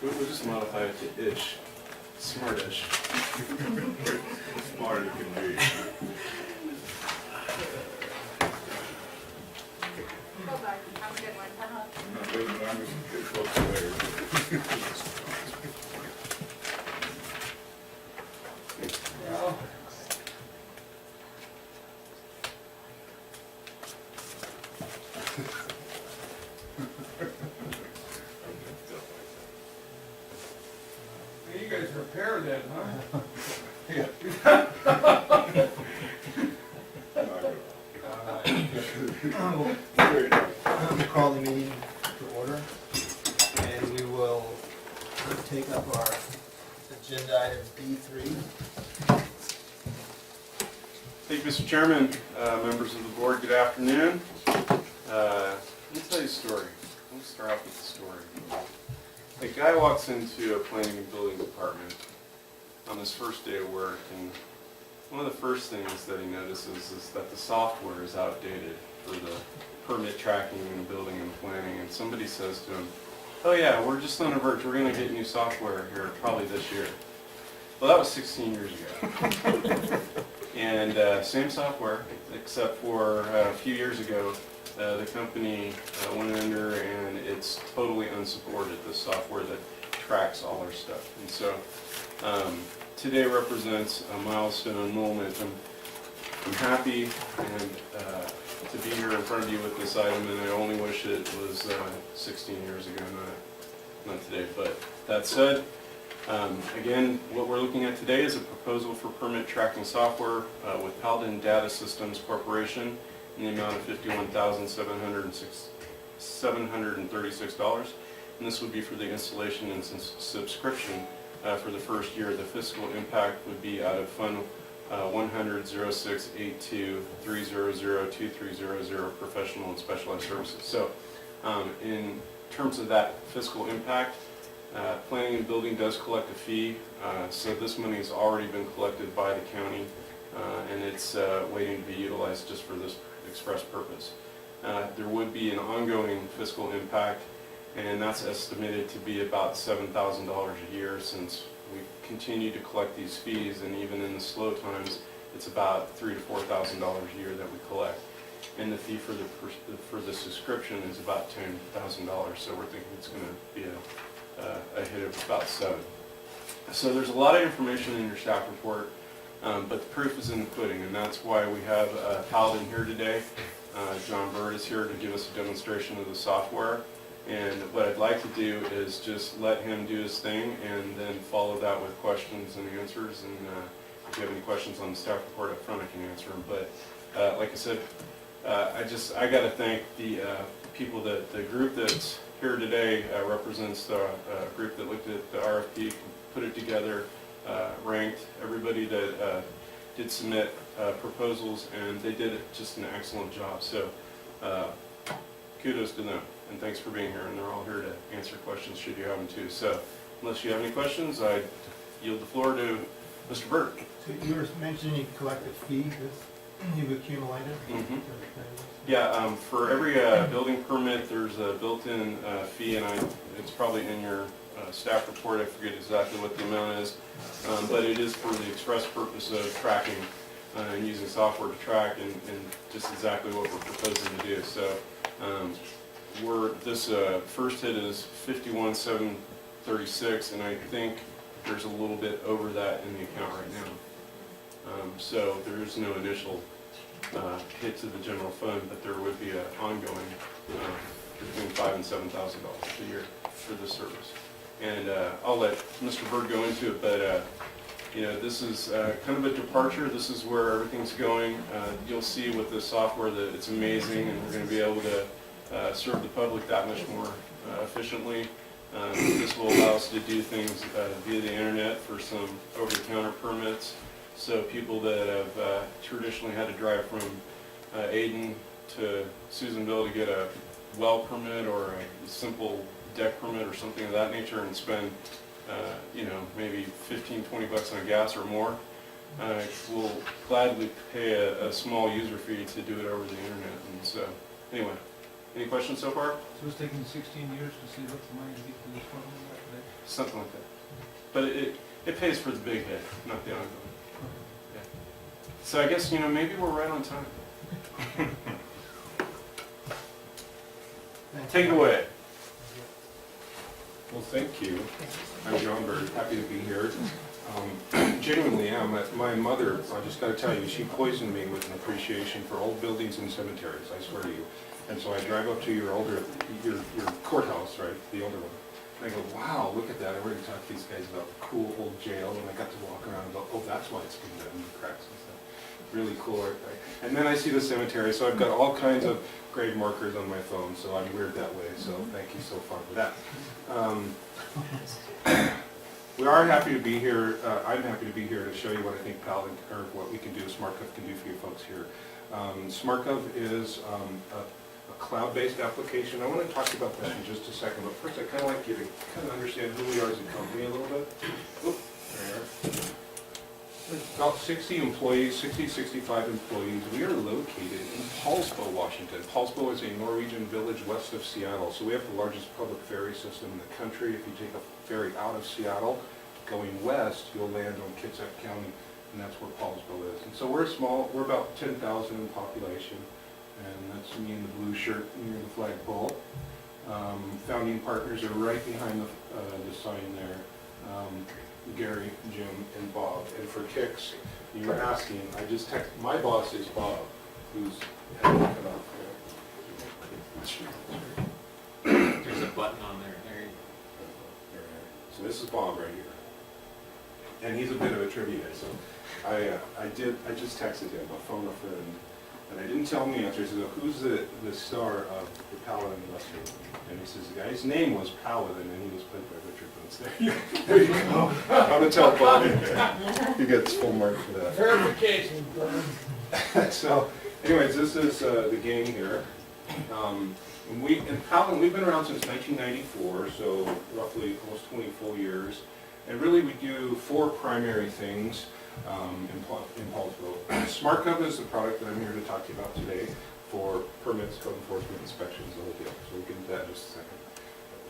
We'll just modify it to ish. Smartish. Smart it can be. Go back. Have a good one. Not those numbers, it's what's there. You guys repair that, huh? We'll call the meeting to order, and we will take up our agenda item B3. Thank you, Mr. Chairman, members of the board, good afternoon. Let me tell you a story. Let me start off with a story. A guy walks into a planning and building department on his first day of work, and one of the first things that he notices is that the software is outdated for the permit tracking and building and planning, and somebody says to him, "Oh yeah, we're just on the verge, we're going to get new software here probably this year." Well, that was 16 years ago. And same software, except for a few years ago, the company went under and it's totally unsupported, the software that tracks all our stuff. And so today represents a milestone moment. I'm happy and to be here in front of you with this item, and I only wish it was 16 years ago, not today. But that said, again, what we're looking at today is a proposal for permit tracking software with Paladin Data Systems Corporation in the amount of $51,736. And this would be for the installation and subscription for the first year. The fiscal impact would be out of Fund 100-0682-300-2300 Professional and Specialized Services. So in terms of that fiscal impact, planning and building does collect a fee, so this money has already been collected by the county, and it's waiting to be utilized just for this express purpose. There would be an ongoing fiscal impact, and that's estimated to be about $7,000 a year, since we continue to collect these fees, and even in the slow times, it's about $3,000 to $4,000 a year that we collect. And the fee for the subscription is about $10,000, so we're thinking it's going to be a hit of about $7,000. So there's a lot of information in your staff report, but the proof is in the pudding, and that's why we have Paladin here today. John Bird is here to give us a demonstration of the software, and what I'd like to do is just let him do his thing and then follow that with questions and answers, and if you have any questions on the staff report up front, I can answer them. But like I said, I got to thank the people, that the group that's here today represents the group that looked at the RFP, put it together, ranked everybody that did submit proposals, and they did just an excellent job. So kudos to them, and thanks for being here, and they're all here to answer questions should you have them too. So unless you have any questions, I yield the floor to Mr. Burt. So you were mentioning you collect a fee that you've accumulated? Mm-hmm. Yeah, for every building permit, there's a built-in fee, and it's probably in your staff report. I forget exactly what the amount is, but it is for the express purpose of tracking and using software to track, and just exactly what we're proposing to do. So this first hit is 51,736, and I think there's a little bit over that in the account right now. So there is no initial hit to the general fund, but there would be an ongoing between $5,000 and $7,000 a year for this service. And I'll let Mr. Bird go into it, but you know, this is kind of a departure. This is where everything's going. You'll see with this software that it's amazing, and we're going to be able to serve the public that much more efficiently. This will allow us to do things via the internet for some over-the-counter permits. So people that have traditionally had to drive from Ayden to Susanville to get a well permit or a simple deck permit or something of that nature, and spend you know, maybe 15-20 bucks on gas or more, will gladly pay a small user fee to do it over the internet. And so anyway, any questions so far? So it's taking 16 years to see what the money to get to this one today? something like that. But it pays for the big hit, not the ongoing. Yeah. So I guess, maybe we're right on time. Take it away. Well, thank you. I'm John Bird, happy to be here. Genuinely am. My mother, I just got to tell you, she poisoned me with an appreciation for old buildings and cemeteries, I swear to you. And so I drive up to your courthouse, right, the older one. And I go, wow, look at that. I already talked to these guys about the cool old jail, and I got to walk around and go, oh, that's why it's been done, the cracks and stuff. Really cool art. And then I see the cemetery, so I've got all kinds of grave markers on my phone, so I'm weird that way, so thank you so far for that. We are happy to be here. I'm happy to be here to show you what I think what we can do, SmartGov can do for you folks here. SmartGov is a cloud-based application. I want to talk about that in just a second, but first I'd kind of like you to kind of understand who we are as a company a little bit. Oop, there you are. About 60 employees, 65 employees. We are located in Paulsbo, Washington. Paulsbo is a Norwegian village west of Seattle. So we have the largest public ferry system in the country. If you take a ferry out of Seattle, going west, you'll land on Kitsap County, and that's where Paulsbo is. And so we're small. We're about 10,000 in population, and that's me in the blue shirt near the flagpole. Founding partners are right behind the sign there. Gary, Jim, and Bob. And for kicks, you were asking, I just texted, my boss is Bob, who's head cut off there. There's a button on there. There you So this is Bob right here. And he's a bit of a trivia guy, so I just texted him, I phoned a friend, and I didn't tell him the answer. He said, who's the star of the Paladin Western? And he says, the guy's name was Paladin, and he was played by Richard Bunce. There you go. I'm going to tell Bob. He gets full mark for that. Verification. So, anyways, this is the game here. In Paladin, we've been around since 1994, so roughly almost 20 full years. And really we do 4 primary things in Paulsbo. SmartGov is the product that I'm here to talk to you about today for permits, code enforcement, inspections, the whole deal. So we'll get into that in just a second.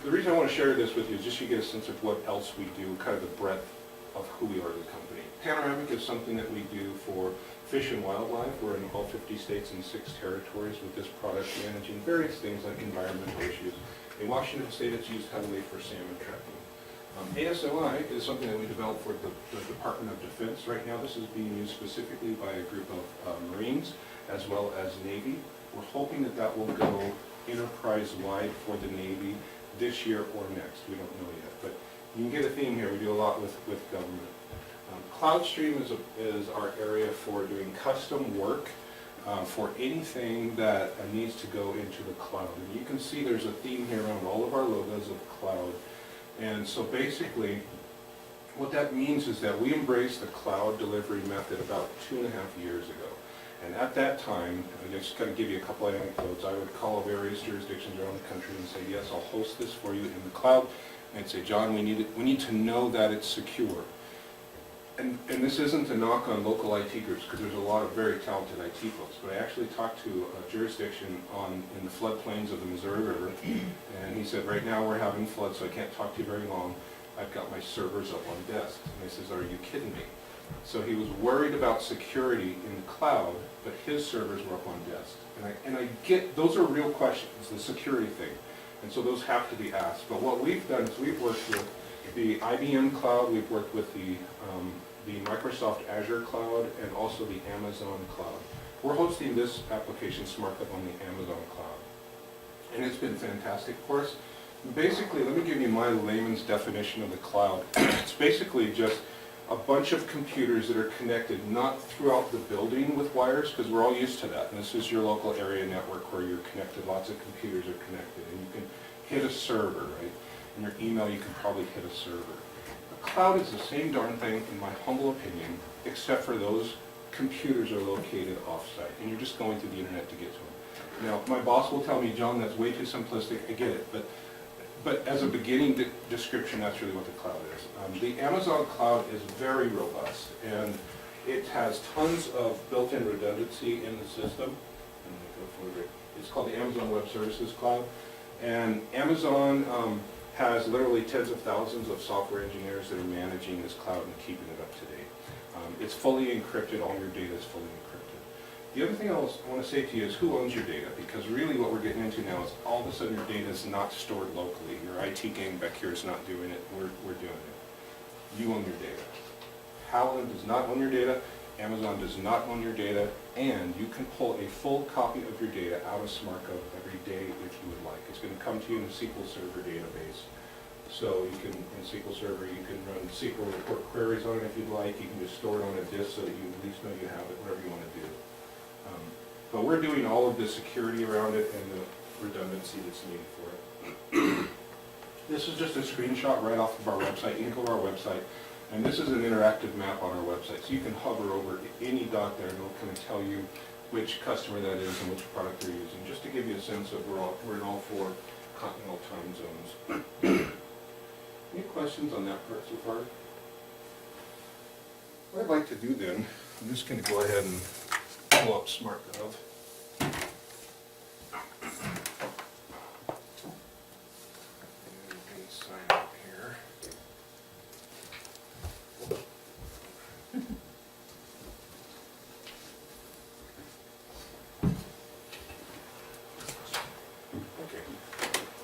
The reason I want to share this with you is just so you get a sense of what else we do, kind of the breadth of who we are as a company. Panoramic is something that we do for fish and wildlife. We're in all 50 states and 6 territories with this product, managing various things like environmental issues. In Washington State, it's used heavily for salmon trapping. ASLI is something that we developed for the Department of Defense. Right now, this is being used specifically by a group of Marines as well as Navy. We're hoping that that will go enterprise-wide for the Navy this year or next. We don't know yet, but you can get a theme here. We do a lot with government. CloudStream is our area for doing custom work for anything that needs to go into the cloud. And you can see there's a theme here around all of our logos of cloud. And so basically, what that means is that we embraced the cloud delivery method about 2.5 years ago. And at that time, I just kind of give you a couple of anecdotes, I would call various jurisdictions around the country and say, yes, I'll host this for you in the cloud. And I'd say, John, we need to know that it's secure. And this isn't a knock on local IT groups, because there's a lot of very talented IT folks, but I actually talked to a jurisdiction in the floodplains of the Missouri River, and he said, right now we're having floods, so I can't talk to you very long. I've got my servers up on desks. And I says, are you kidding me? So he was worried about security in the cloud, but his servers were up on desks. And I get, those are real questions, the security thing. And so those have to be asked. But what we've done is we've worked with the IBM cloud, we've worked with the Microsoft Azure cloud, and also the Amazon cloud. We're hosting this application, SmartGov, on the Amazon cloud. And it's been fantastic for us. Basically, let me give you my layman's definition of the cloud. It's basically just a bunch of computers that are connected, not throughout the building with wires, because we're all used to that. And this is your local area network where you're connected, lots of computers are connected, and you can hit a server, right? In your email, you can probably hit a server. The cloud is the same darn thing, in my humble opinion, except for those computers are located off-site, and you're just going through the internet to get to them. Now, my boss will tell me, John, that's way too simplistic, I get it, but as a beginning description, that's really what the cloud is. The Amazon cloud is very robust, and it has tons of built-in redundancy in the system. It's called the Amazon Web Services Cloud, and Amazon has literally tens of thousands of software engineers that are managing this cloud and keeping it up to date. It's fully encrypted, all your data is fully encrypted. The other thing I want to say to you is who owns your data? Because really what we're getting into now is all of a sudden your data is not stored locally. Your IT gang back here is not doing it, we're doing it. You own your data. Howland does not own your data, Amazon does not own your data, and you can pull a full copy of your data out of SmartGov every day if you would like. It's going to come to you in a SQL Server database. So you can, in SQL Server, you can run SQL report queries on it if you'd like. You can just store it on a disk so that you at least know you have it, whatever you want to do. But we're doing all of the security around it and the redundancy that's needed for it. This is just a screenshot right off of our website. You can go to our website, and this is an interactive map on our website. So you can hover over any dot there, and it'll kind of tell you which customer that is and which product they're using, just to give you a sense of we're in all 4 continental time zones. Any questions on that part so far? What I'd like to do then, I'm just going to go ahead and pull up SmartGov. And sign up here. Okay.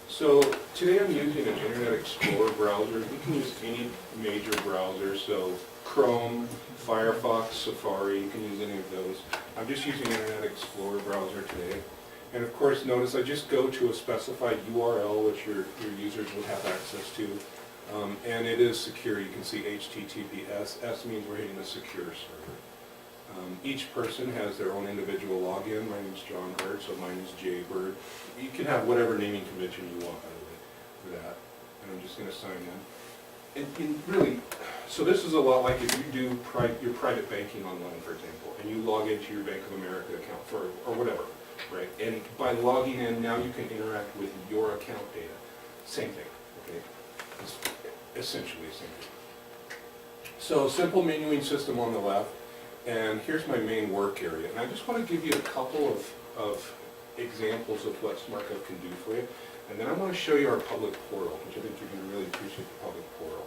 So today I'm using an Internet Explorer browser. You can use any major browser, so Chrome, Firefox, Safari, you can use any of those. I'm just using Internet Explorer browser today. And of course, notice I just go to a specified URL which your users will have access to. And it is secure. You can see HTTPS. S means we're hitting a secure server. Each person has their own individual login. My name is John Bird, so mine is J Bird. You can have whatever naming convention you want, by the way, for that. And I'm just going to sign in. And really, so this is a lot like if you do your private banking online, for example, and you log into your Bank of America account or whatever, right? And by logging in, now you can interact with your account data. Same thing, okay? It's essentially the same thing. So simple menuing system on the left, and here's my main work area. And I just want to give you a couple of examples of what SmartGov can do for you. And then I want to show you our public portal, which I think you're going to really appreciate the public portal.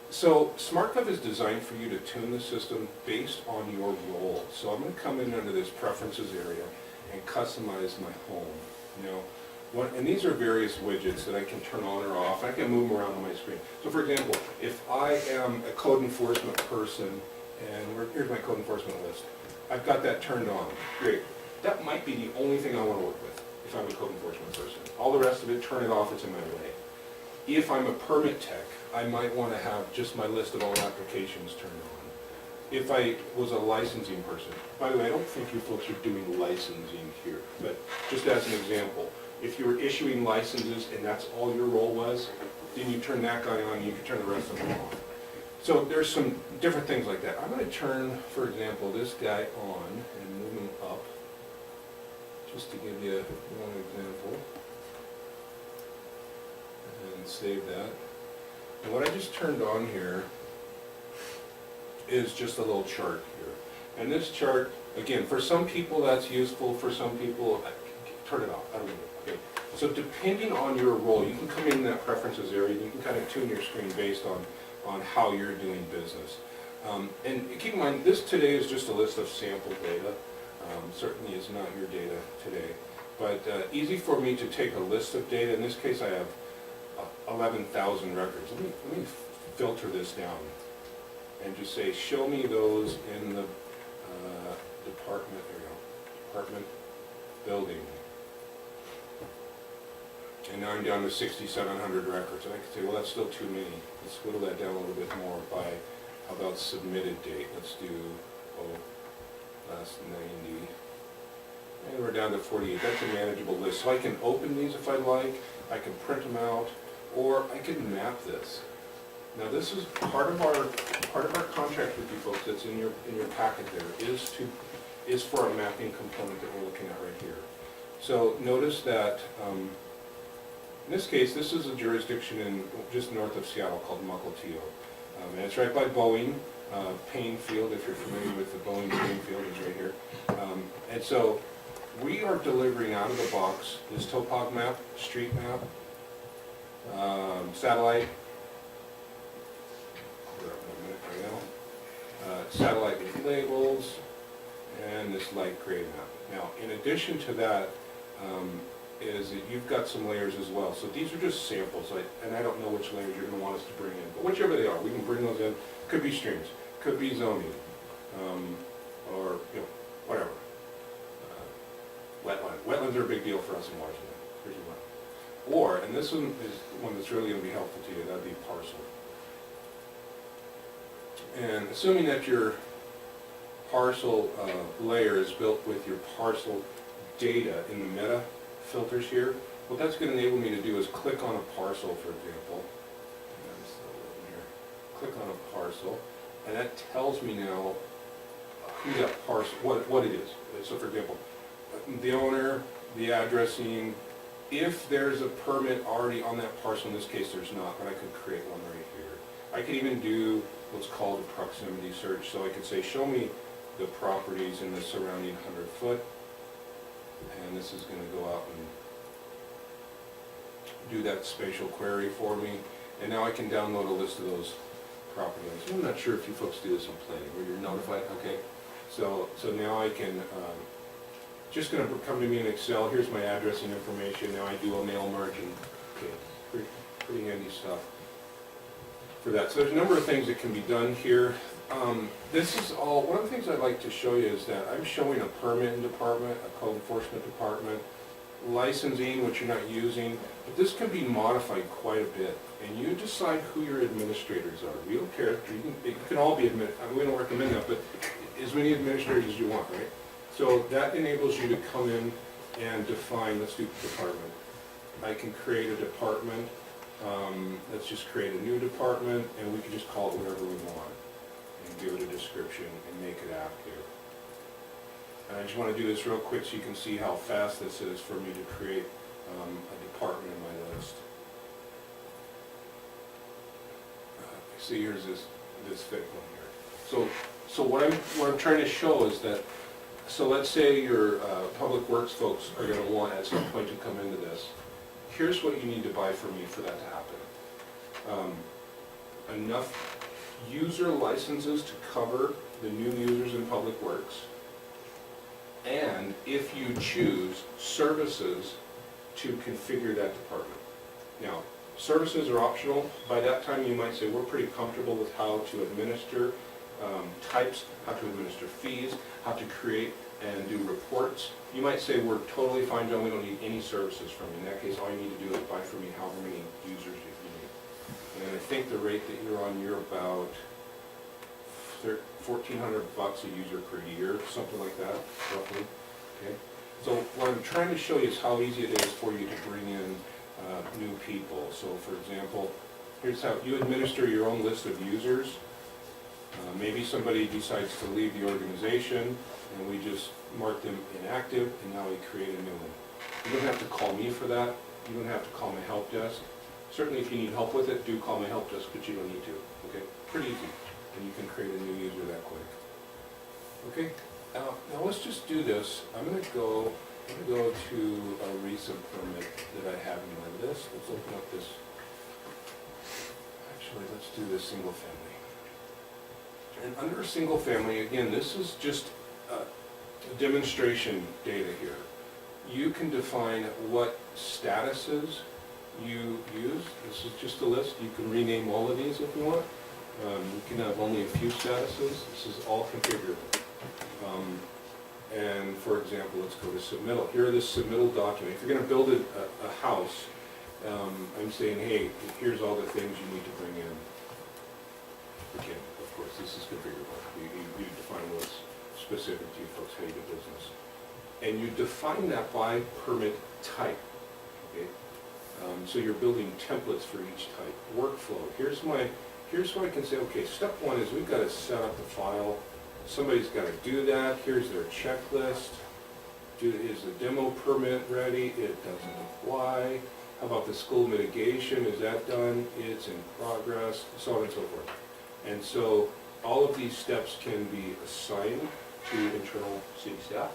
So SmartGov is designed for you to tune the system based on your role. So I'm going to come in under this preferences area and customize my home. And these are various widgets that I can turn on or off. I can move them around on my screen. So for example, if I am a code enforcement person, and here's my code enforcement list, I've got that turned on. Great. That might be the only thing I want to work with if I'm a code enforcement person. All the rest of it, turn it off, it's in my way. If I'm a permit tech, I might want to have just my list of all applications turned on. If I was a licensing person, by the way, I don't think you folks are doing licensing here, but just as an example, if you were issuing licenses and that's all your role was, then you turn that guy on and you can turn the rest of them on. So there's some different things like that. I'm going to turn, for example, this guy on and move him up, just to give you one example. And save that. And what I just turned on here is just a little chart here. And this chart, again, for some people that's useful, for some people, turn it off. I don't know. Okay. So depending on your role, you can come in that preferences area, and you can kind of tune your screen based on how you're doing business. And keep in mind, this today is just a list of sample data. Certainly is not your data today. But easy for me to take a list of data. In this case, I have 11,000 records. Let me filter this down and just say, show me those in the department building. And now I'm down to 6,700 records. And I can say, well, that's still too many. Let's whittle that down a little bit more by, how about submitted date? Let's do, last 90. And we're down to 48. That's a manageable list. So I can open these if I like. I can print them out, or I can map this. Now this is part of our contract with you folks that's in your packet there is for a mapping component that we're looking at right here. So notice that in this case, this is a jurisdiction in just north of Seattle called Mukilteo. And it's right by Boeing. Payne Field, if you're familiar with the Boeing Payne Field, is right here. And so we are delivering out of the box this topog map, street map, Satellite. We're up 1 minute right now. Satellite with labels, and this light gray map. Now, in addition to that, is that you've got some layers as well. So these are just samples, and I don't know which layers you're going to want us to bring in, but whichever they are, we can bring those in. Could be streams, could be zoning, or whatever. Wetland. Wetlands are a big deal for us in Washington. Here's a wetland. Or, and this one is one that's really going to be helpful to you, that'd be parcel. And assuming that your parcel layer is built with your parcel data in the meta filters here, what that's going to enable me to do is click on a parcel, for example. Click on a parcel, and that tells me now who that parcel, what it is. So for example, the owner, the addressing, if there's a permit already on that parcel, in this case there's not, but I could create one right here. I could even do what's called a proximity search, so I could say, show me the properties in the surrounding 100 foot, and this is going to go out and do that spatial query for me, and now I can download a list of those property owners. I'm not sure if you folks do this in planning, where you're notified, okay? So now I can, just going to come to me in Excel, here's my addressing information, now I do a mail merge, and okay, pretty handy stuff for that. So there's a number of things that can be done here. This is all, one of the things I'd like to show you is that I'm showing a permitting department, a code enforcement department, licensing, which you're not using, but this can be modified quite a bit, and you decide who your administrators are. We don't care, you can all be we don't recommend that, but as many administrators as you want, right? So that enables you to come in and define, let's do department. I can create a department, let's just create a new department, and we can just call it whatever we want, and give it a description and make it active. And I just want to do this real quick so you can see how fast this is for me to create a department in my list. See, here's this thick one here. So what I'm trying to show is that, so let's say your public works folks are going to want at some point to come into this. Here's what you need to buy for me for that to happen. Enough user licenses to cover the new users in public works, and if you choose, services to configure that department. Now, services are optional. By that time you might say, we're pretty comfortable with how to administer types, how to administer fees, how to create and do reports. You might say, we're totally fine, John, we don't need any services from you. In that case, all you need to do is buy from me however many users you need. And I think the rate that you're on, you're about $1,400 a user per year, something like that, roughly. Okay. So what I'm trying to show you is how easy it is for you to bring in new people. So for example, here's how you administer your own list of users. Maybe somebody decides to leave the organization, and we just mark them inactive, and now we create a new one. You don't have to call me for that. You don't have to call my help desk. Certainly if you need help with it, do call my help desk, but you don't need to. Okay, pretty easy. And you can create a new user that quick. Okay, now let's just do this. I'm going to go to a recent permit that I have in my list. Let's open up this. Actually, let's do this single family. And under single family, again, this is just demonstration data here. You can define what statuses you use. This is just a list. You can rename all of these if you want. You can have only a few statuses. This is all configurable. And for example, let's go to submittal. Here are the submittal document. If you're going to build a house, I'm saying, hey, here's all the things you need to bring in. Again, of course, this is configurable. You define what's specific to you folks, how you do business. And you define that by permit type. Okay? So you're building templates for each type. Workflow. Here's where I can say, okay, step one is we've got to set up the file. Somebody's got to do that. Here's their checklist. Is the demo permit ready? It doesn't apply. How about the school mitigation? Is that done? It's in progress, so on and so forth. And so all of these steps can be assigned to internal city staff.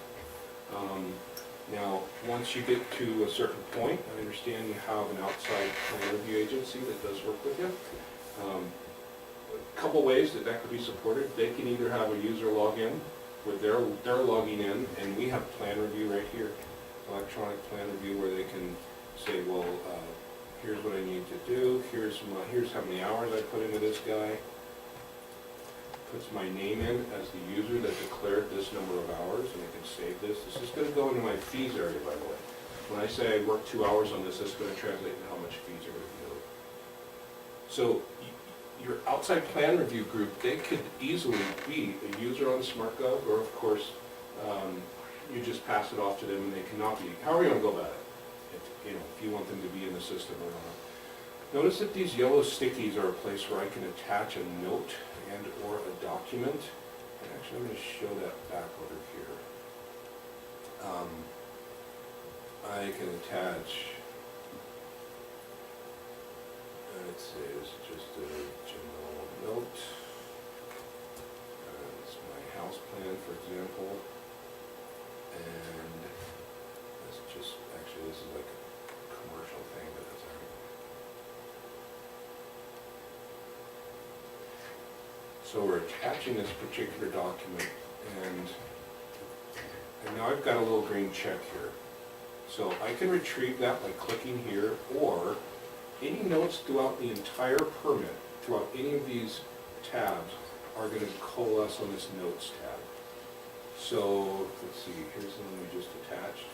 Now, once you get to a certain point, I understand you have an outside plan review agency that does work with you. A couple ways that could be supported. They can either have a user log in, where they're logging in, and we have plan review right here, electronic plan review, where they can say, well, here's what I need to do, here's how many hours I put into this guy. Puts my name in as the user that declared this number of hours, and I can save this. This is going to go into my fees area, by the way. When I say I worked 2 hours on this, that's going to translate to how much fees are going to be owed. So your outside plan review group, they could easily be a user on SmartGov, or of course, you just pass it off to them and they cannot be. How are you going to go about it? If you want them to be in the system or not. Notice that these yellow stickies are a place where I can attach a note and or a document. And actually, I'm going to show that back over here. I can attach, let's say it's just a general note. It's my house plan, for example. And let's just, actually this is like a commercial thing, but that's all right. So we're attaching this particular document, and now I've got a little green check here. So I can retrieve that by clicking here, or any notes throughout the entire permit, throughout any of these tabs, are going to coalesce on this Notes tab. So let's see, here's the one we just attached.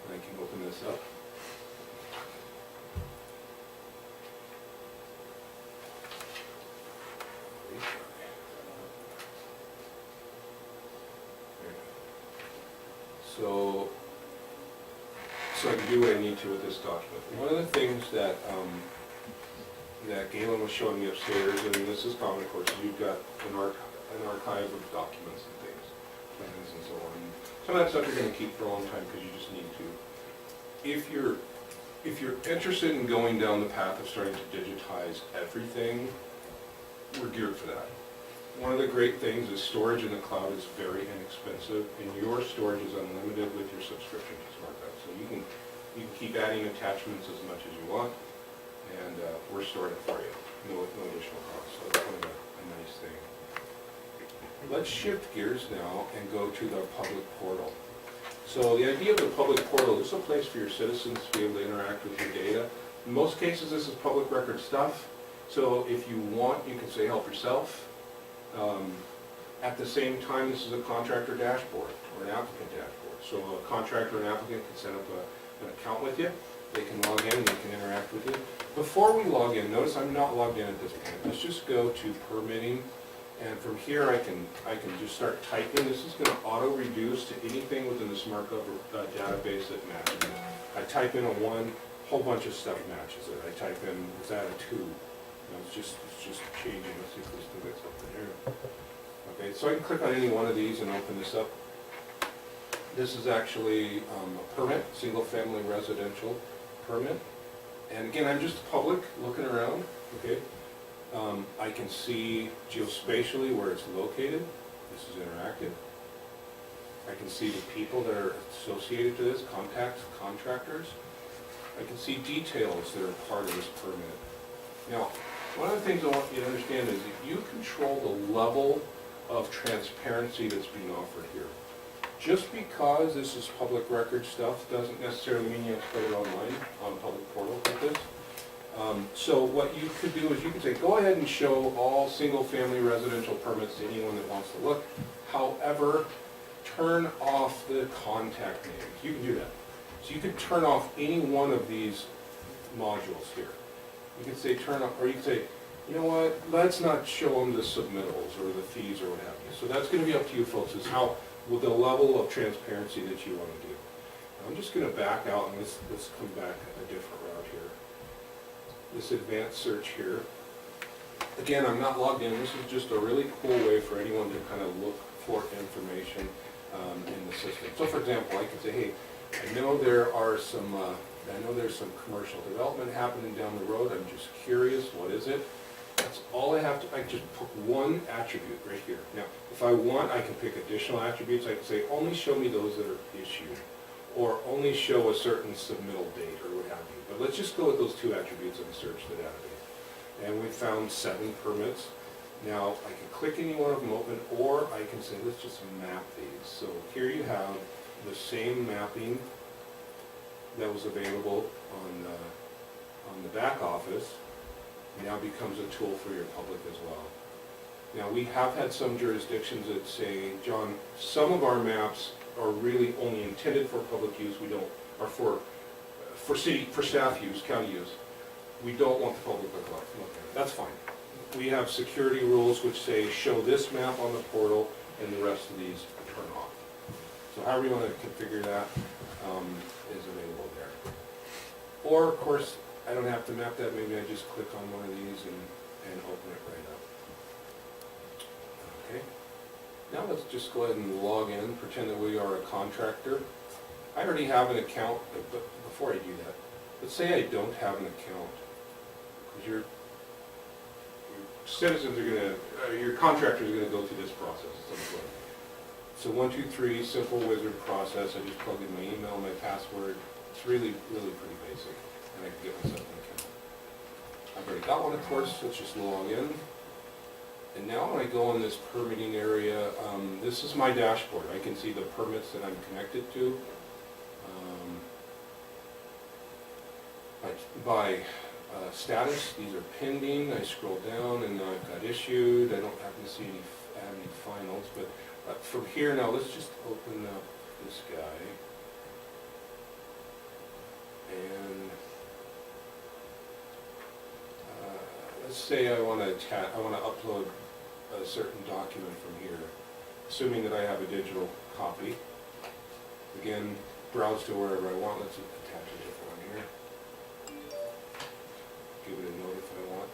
And I can open this up. So I can do what I need to with this document. One of the things that that Galen was showing me upstairs, and this is common, of course, you've got an archive of documents and things, plans and so on. Some of that stuff you're going to keep for a long time because you just need to. If you're interested in going down the path of starting to digitize everything, we're geared for that. One of the great things is storage in the cloud is very inexpensive, and your storage is unlimited with your subscription to SmartGov. So you can keep adding attachments as much as you want, and we're storing it for you, no additional cost. So that's kind of a nice thing. Let's shift gears now and go to the public portal. So the idea of the public portal is a place for your citizens to be able to interact with your data. In most cases, this is public record stuff. So if you want, you can say help yourself. At the same time, this is a contractor dashboard or an applicant dashboard. So a contractor or an applicant can set up an account with you. They can log in, they can interact with you. Before we log in, notice I'm not logged in at this point. Let's just go to permitting. And from here, I can just start typing. This is going to auto-reduce to anything within the SmartGov database that matches. I type in a 1, whole bunch of stuff matches it. I type in, is that a 2? It's just changing. Let's see if this thing gets up here. Okay, so I can click on any one of these and open this up. This is actually a permit, single-family residential permit. And again, I'm just public looking around. Okay. I can see geospatially where it's located. This is interactive. I can see the people that are associated to this, contacts, contractors. I can see details that are part of this permit. Now, one of the things I want you to understand is that you control the level of transparency that's being offered here. Just because this is public record stuff doesn't necessarily mean you have to put it online on a public portal like this. So what you could do is you could say, go ahead and show all single-family residential permits to anyone that wants to look. However, turn off the contact names. You can do that. So you could turn off any one of these modules here. You can say turn off, or you can say, you know what, let's not show them the submittals or the fees or what have you. So that's going to be up to you folks, is how, with the level of transparency that you want to do. I'm just going to back out and let's come back a different route here. This advanced search here. Again, I'm not logged in. This is just a really cool way for anyone to kind of look for information in the system. So for example, I could say, hey, I know there's some commercial development happening down the road. I'm just curious, what is it? That's all I have to, I just put one attribute right here. Now, if I want, I can pick additional attributes. I can say, only show me those that are issued. or only show a certain submittal date or what have you. But let's just go with those two attributes and search the database. And we found 7 permits. Now, I can click any one of them open, or I can say, let's just map these. So here you have the same mapping that was available on the back office, now becomes a tool for your public as well. Now, we have had some jurisdictions that say, John, some of our maps are really only intended for public use, we don't, or for staff use, county use. We don't want the public to look at it. That's fine. We have security rules which say, show this map on the portal and the rest of these turn off. So however you want to configure that is available there. Or, of course, I don't have to map that, maybe I just click on one of these and open it right up. Okay. Now let's just go ahead and log in, pretend that we are a contractor. I already have an account, but before I do that, let's say I don't have an account, because your citizens are gonna, your contractors are gonna go through this process at some point. So 1, 2, 3, simple wizard process. I just plug in my email, my password. It's really, really pretty basic, and I can get myself an account. I've already got one, of course. Let's just log in. And now when I go in this permitting area, this is my dashboard. I can see the permits that I'm connected to. By status, these are pending. I scroll down and now I've got issued. I don't happen to see any finals, but from here now, let's just open up this guy. And let's say I want to upload a certain document from here, assuming that I have a digital copy. Again, browse to wherever I want. Let's attach a different one here. Give it a note if I want.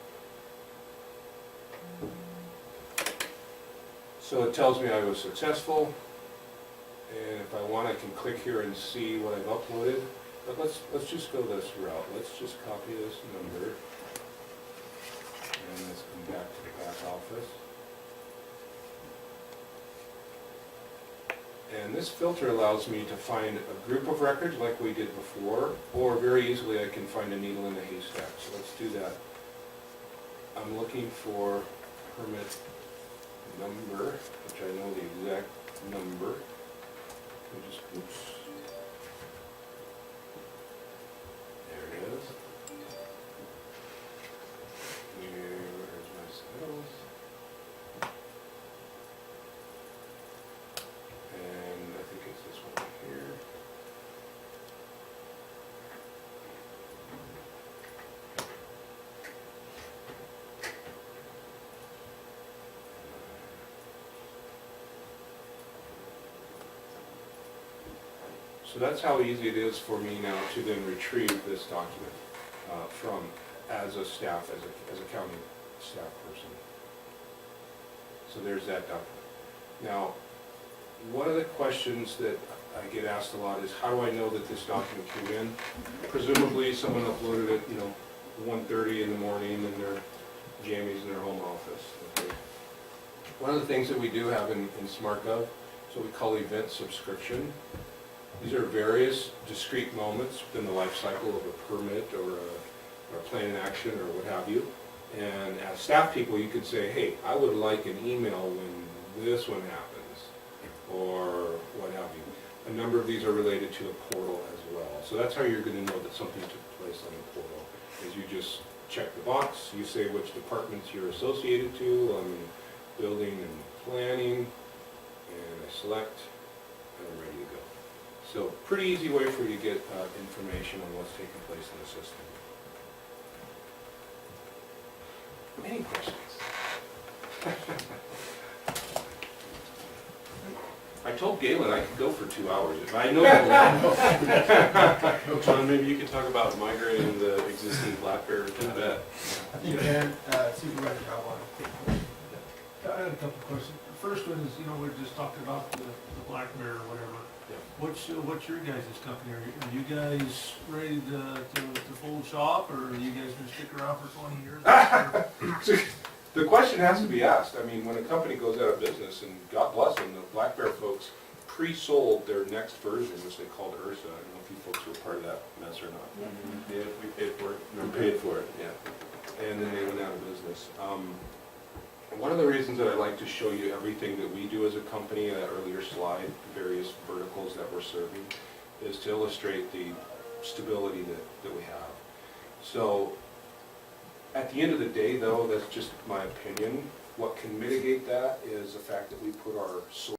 So it tells me I was successful, and if I want, I can click here and see what I've uploaded. But let's just go this route. Let's just copy this number, and let's come back to the back office. And this filter allows me to find a group of records like we did before, or very easily I can find a needle in a haystack. So let's do that. I'm looking for permit number, which I know the exact number. Oops. There it is. Where's my sales? And I think it's this one here. So that's how easy it is for me now to then retrieve this document as a staff, as a county staff person. So there's that document. Now, one of the questions that I get asked a lot is, how do I know that this document came in? Presumably, someone uploaded it, 1:30 in the morning in their jammies in their home office. Okay. One of the things that we do have in SmartGov is what we call event subscription. These are various discrete moments within the life cycle of a permit or a plan in action or what have you. And as staff people, you could say, hey, I would like an email when this one happens, or what have you. A number of these are related to a portal as well. So that's how you're going to know that something took place on the portal, is you just check the box, you say which departments you're associated to, building and planning, and I select, and I'm ready to go. So pretty easy way for you to get information on what's taking place in the system. Any questions? I told Galen I could go for 2 hours. If I know that. John, maybe you could talk about migrating the existing Black Bear to that. You can, Supervisor Cowboy. I had a couple of questions. The first one is, we were just talking about the Black Bear or whatever. Yeah. What's your guys' company? Are you guys ready to fold shop, or are you guys gonna stick around for 20 years? The question has to be asked. I mean, when a company goes out of business, and God bless them, the Black Bear folks pre-sold their next version, which they called Ursa. I don't know if you folks were part of that mess or not. Yeah, we paid for it. We paid for it, yeah. And then they went out of business. One of the reasons that I like to show you everything that we do as a company, that earlier slide, the various verticals that we're serving, is to illustrate the stability that we have. So, at the end of the day though, that's just my opinion, what can mitigate that is the fact that we put our